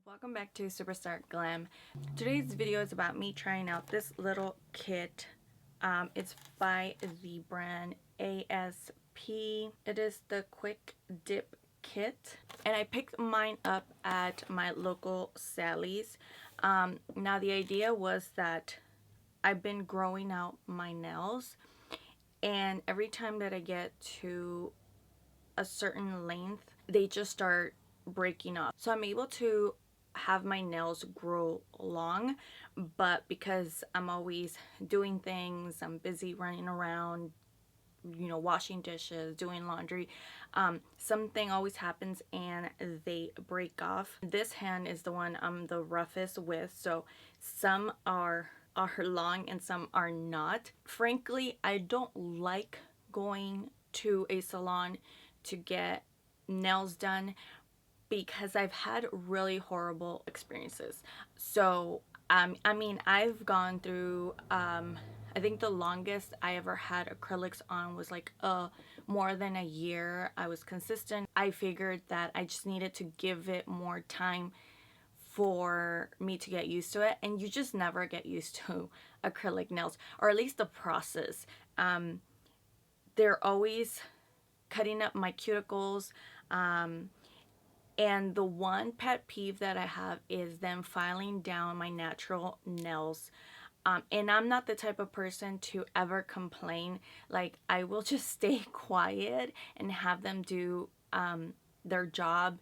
Welcome back to Superstarglam. Today's video is about me trying out this little kit. It's by the brand ASP. It is the Quick Dip Kit, and I picked mine up at my local Sally's. Now the idea was that I've been growing out my nails, and every time that I get to a certain length, they just start breaking off. So I'm able to have my nails grow long, but because I'm always doing things, I'm busy running around, washing dishes, doing laundry, something always happens and they break off. This hand is the one I'm the roughest with, so some are long and some are not. Frankly, I don't like going to a salon to get nails done because I've had really horrible experiences. So, I've gone through, I think the longest I ever had acrylics on was like more than a year. I was consistent. I figured that I just needed to give it more time for me to get used to it, and you just never get used to acrylic nails, or at least the process. They're always cutting up my cuticles. And the one pet peeve that I have is them filing down my natural nails. And I'm not the type of person to ever complain. Like, I will just stay quiet and have them do their job,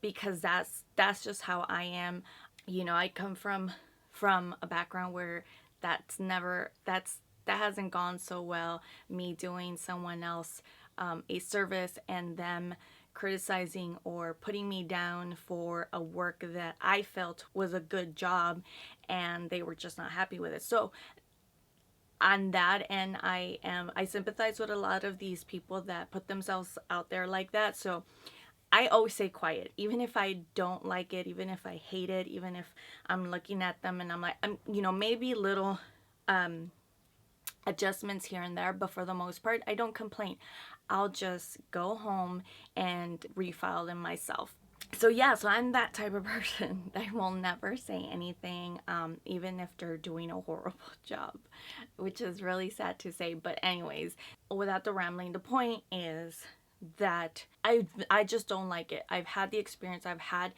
because that's just how I am. I come from a background where that hasn't gone so well. Me doing someone else a service and them criticizing or putting me down for a work that I felt was a good job, and they were just not happy with it. So on that end, I sympathize with a lot of these people that put themselves out there like that. So I always stay quiet, even if I don't like it, even if I hate it, even if I'm looking at them and I'm like, maybe little adjustments here and there, but for the most part, I don't complain. I'll just go home and refile them myself. So yeah, so I'm that type of person that will never say anything, even if they're doing a horrible job, which is really sad to say. But anyways, without the rambling, the point is that I just don't like it. I've had the experience. I've had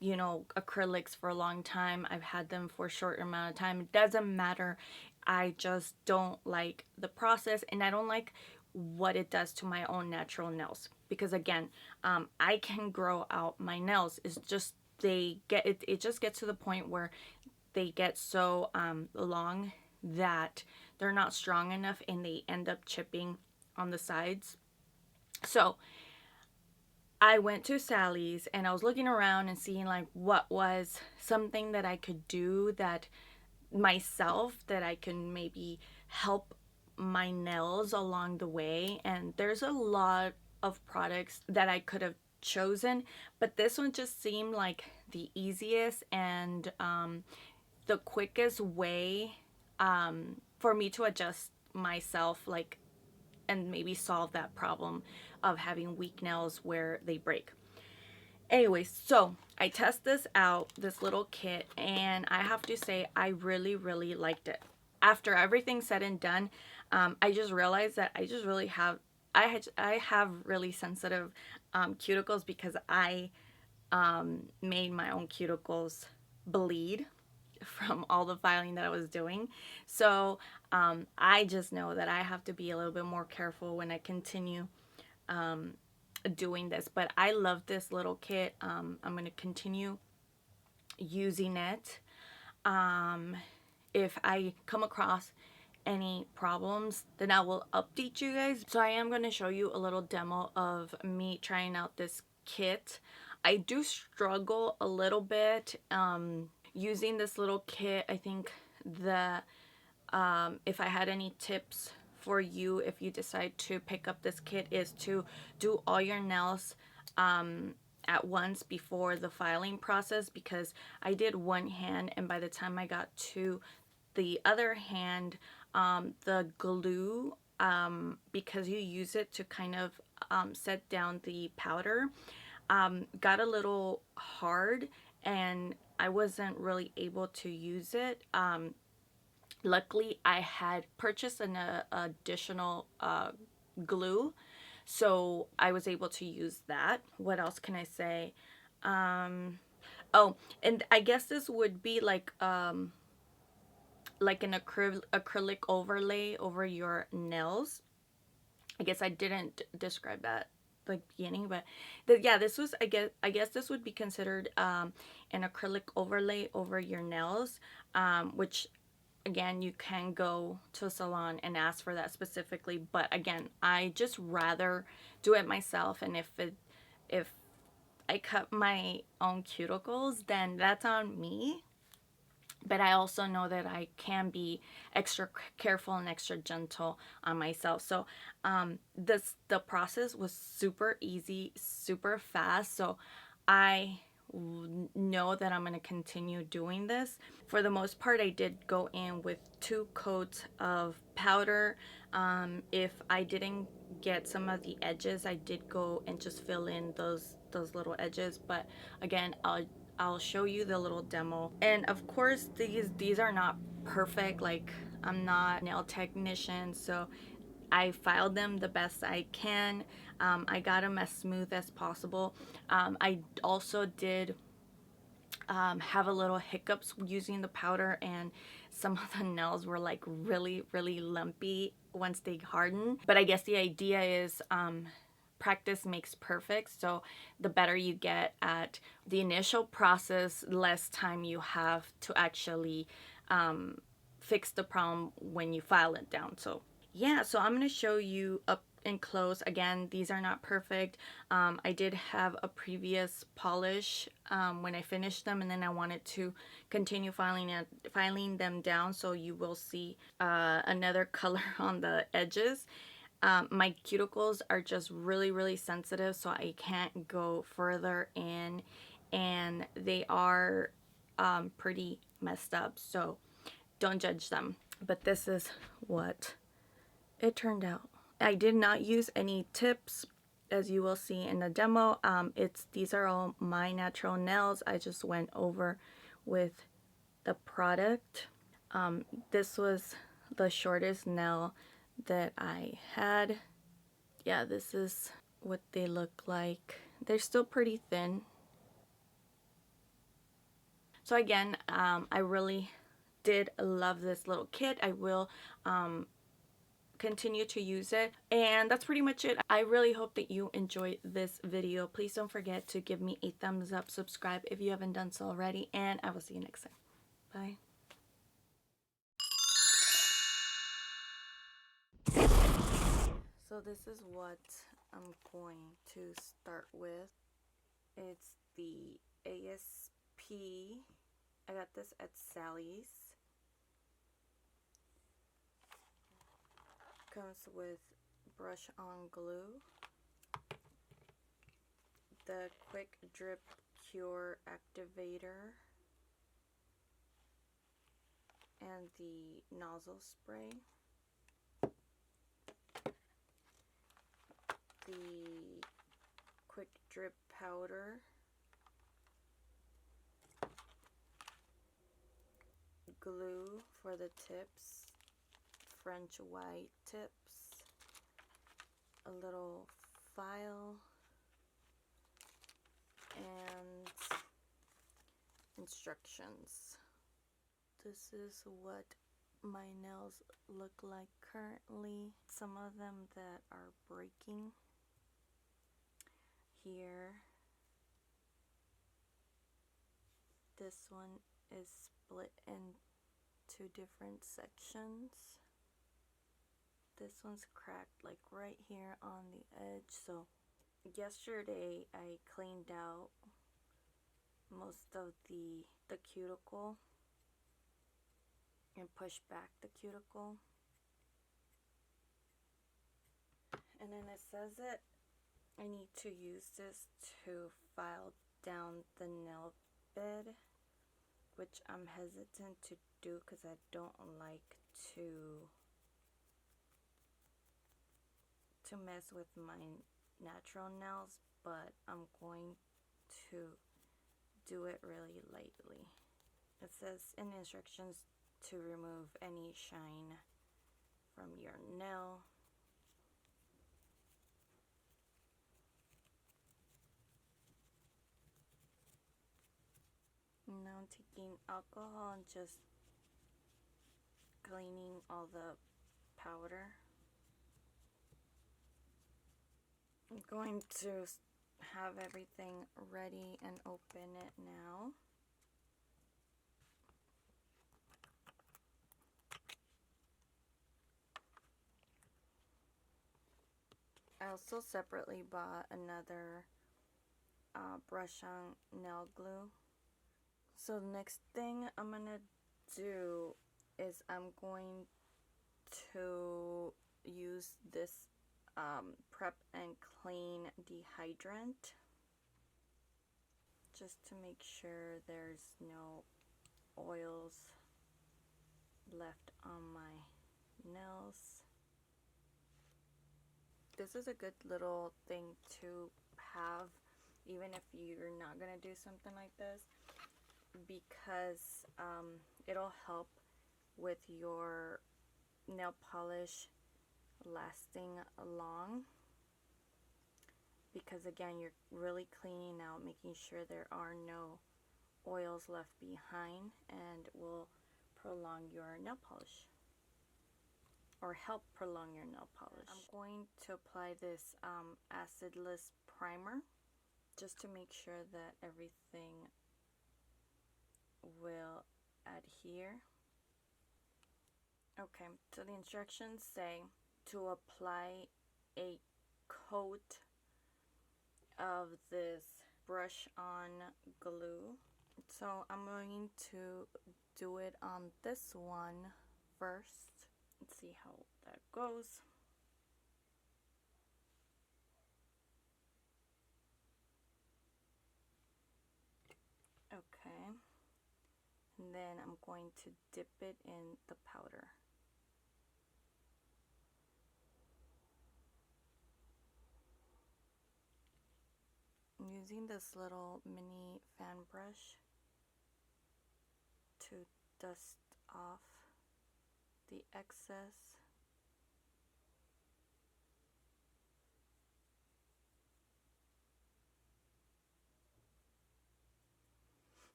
acrylics for a long time. I've had them for a short amount of time. It doesn't matter. I just don't like the process, and I don't like what it does to my own natural nails, because again, I can grow out my nails. It's just it just gets to the point where they get so long that they're not strong enough and they end up chipping on the sides. So I went to Sally's and I was looking around and seeing like what was something that I could do that myself, that I can maybe help my nails along the way. And there's a lot of products that I could have chosen, but this one just seemed like the easiest and the quickest way for me to adjust myself, like, and maybe solve that problem of having weak nails where they break. Anyways, so I test this out, this little kit, and I have to say I really, really liked it. After everything said and done, I just realized that I just really have, I have really sensitive cuticles, because I made my own cuticles bleed from all the filing that I was doing. So I just know that I have to be a little bit more careful when I continue doing this. But I love this little kit. I'm going to continue using it. If I come across any problems, then I will update you guys. So I am going to show you a little demo of me trying out this kit. I do struggle a little bit using this little kit. I think that if I had any tips for you, if you decide to pick up this kit, is to do all your nails at once before the filing process, because I did one hand, and by the time I got to the other hand, the glue, because you use it to kind of set down the powder, got a little hard and I wasn't really able to use it. Luckily, I had purchased an additional glue, so I was able to use that. What else can I say? Oh, and I guess this would be like an acrylic overlay over your nails. I guess I didn't describe that like beginning, but yeah, this was I guess this would be considered an acrylic overlay over your nails, which again, you can go to a salon and ask for that specifically, but again, I just rather do it myself. And if I cut my own cuticles, then that's on me. But I also know that I can be extra careful and extra gentle on myself. So the process was super easy, super fast. So I know that I'm going to continue doing this. For the most part, I did go in with 2 coats of powder. If I didn't get some of the edges, I did go and just fill in those little edges. But again, I'll show you the little demo. And of course, these are not perfect. Like, I'm not a nail technician, so I filed them the best I can. I got them as smooth as possible. I also did have a little hiccups using the powder, and some of the nails were like really lumpy once they harden. But I guess the idea is practice makes perfect. So the better you get at the initial process, less time you have to actually fix the problem when you file it down. So yeah, so I'm going to show you up and close. Again, these are not perfect. I did have a previous polish when I finished them, and then I wanted to continue filing them down, so you will see another color on the edges. My cuticles are just really sensitive, so I can't go further in, and they are pretty messed up, so don't judge them. But this is what it turned out. I did not use any tips, as you will see in the demo. These are all my natural nails. I just went over with the product. This was the shortest nail that I had. Yeah, this is what they look like. They're still pretty thin. So again, I really did love this little kit. I will continue to use it, and that's pretty much it. I really hope that you enjoyed this video. Please don't forget to give me a thumbs up, subscribe if you haven't done so already, and I will see you next time. Bye. So this is what I'm going to start with. It's the ASP. I got this at Sally's. Comes with brush on glue, the quick drip cure activator, and the nozzle spray, the quick drip powder, glue for the tips, French white tips, a little file, and instructions. This is what my nails look like currently. Some of them that are breaking here. This one is split into different sections. This one's cracked like right here on the edge. So yesterday I cleaned out most of the cuticle and pushed back the cuticle. And then it says that I need to use this to file down the nail bed, which I'm hesitant to do because I don't like to mess with my natural nails, but I'm going to do it really lightly. It says in the instructions to remove any shine from your nail. Now I'm taking alcohol and just cleaning all the powder. I'm going to have everything ready and open it now. I also separately bought another brush on nail glue. So the next thing I'm gonna do is I'm going to use this prep and clean dehydrant just to make sure there's no oils left on my nails. This is a good little thing to have even if you're not gonna do something like this, because it'll help with your nail polish lasting long, because again you're really cleaning out, making sure there are no oils left behind, and will prolong your nail polish or help prolong your nail polish. I'm going to apply this acidless primer just to make sure that everything will adhere. Okay, so the instructions say to apply a coat of this brush on glue. So I'm going to do it on this one first. Let's see how that goes. Okay, and then I'm going to dip it in the powder. I'm using this little mini fan brush to dust off the excess.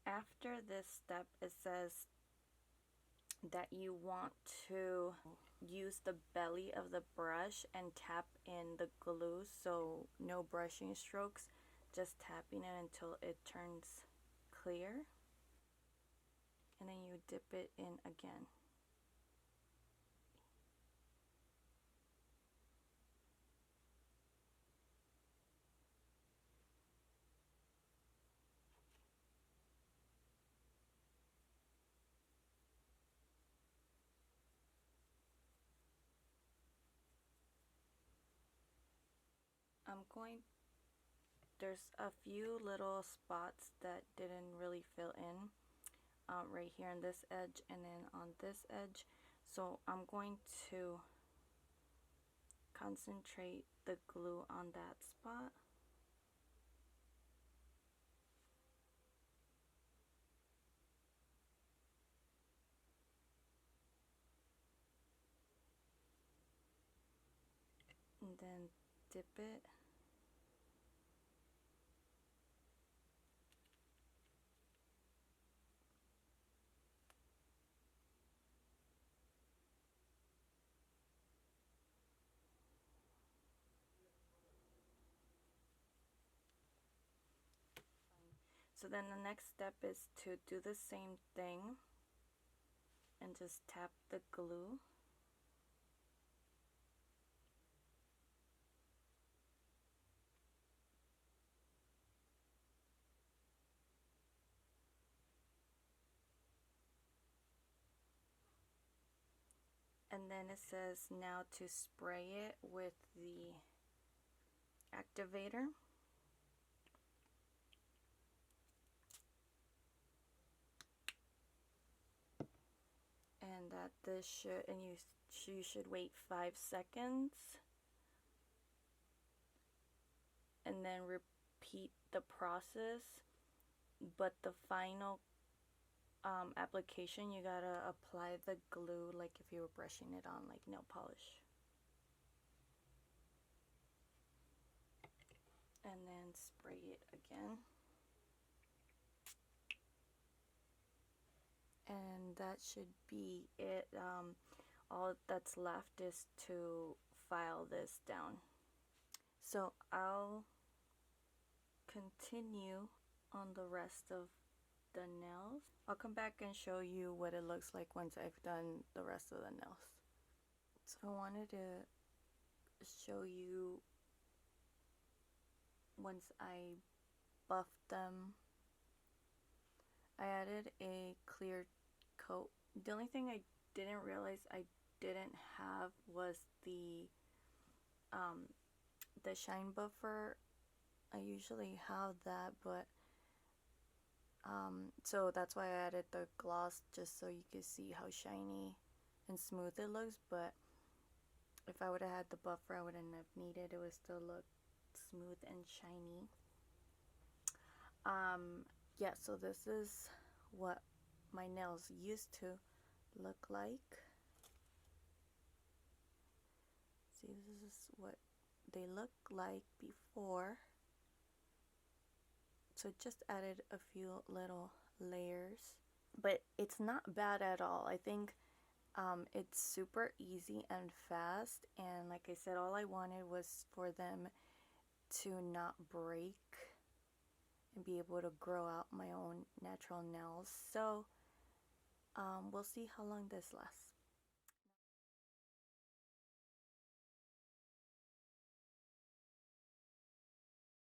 After this step, it says that you want to use the belly of the brush and tap in the glue, so no brushing strokes, just tapping it until it turns clear, and then you dip it in again. There's a few little spots that didn't really fill in, right here on this edge and then on this edge, so I'm going to concentrate the glue on that spot. And then dip it. So then the next step is to do the same thing and just tap the glue. And then it says now to spray it with the activator. And that you should wait 5 seconds. and then repeat the process. But the final application, you gotta apply the glue like if you were brushing it on like nail polish. And then spray it again. And that should be it. All that's left is to file this down. So I'll continue on the rest of the nails. I'll come back and show you what it looks like once I've done the rest of the nails. So I wanted to show you once I buffed them. I added a clear coat. The only thing I didn't realize I didn't have was the shine buffer. I usually have that, but so that's why I added the gloss, just so you can see how shiny and smooth it looks. But if I would have had the buffer, I wouldn't have needed it. It would still look smooth and shiny. Yeah, so this is what my nails used to look like. See, this is what they look like before. So just added a few little layers, but it's not bad at all. I think it's super easy and fast, and like I said, all I wanted was for them to not break and be able to grow out my own natural nails. So we'll see how long this lasts.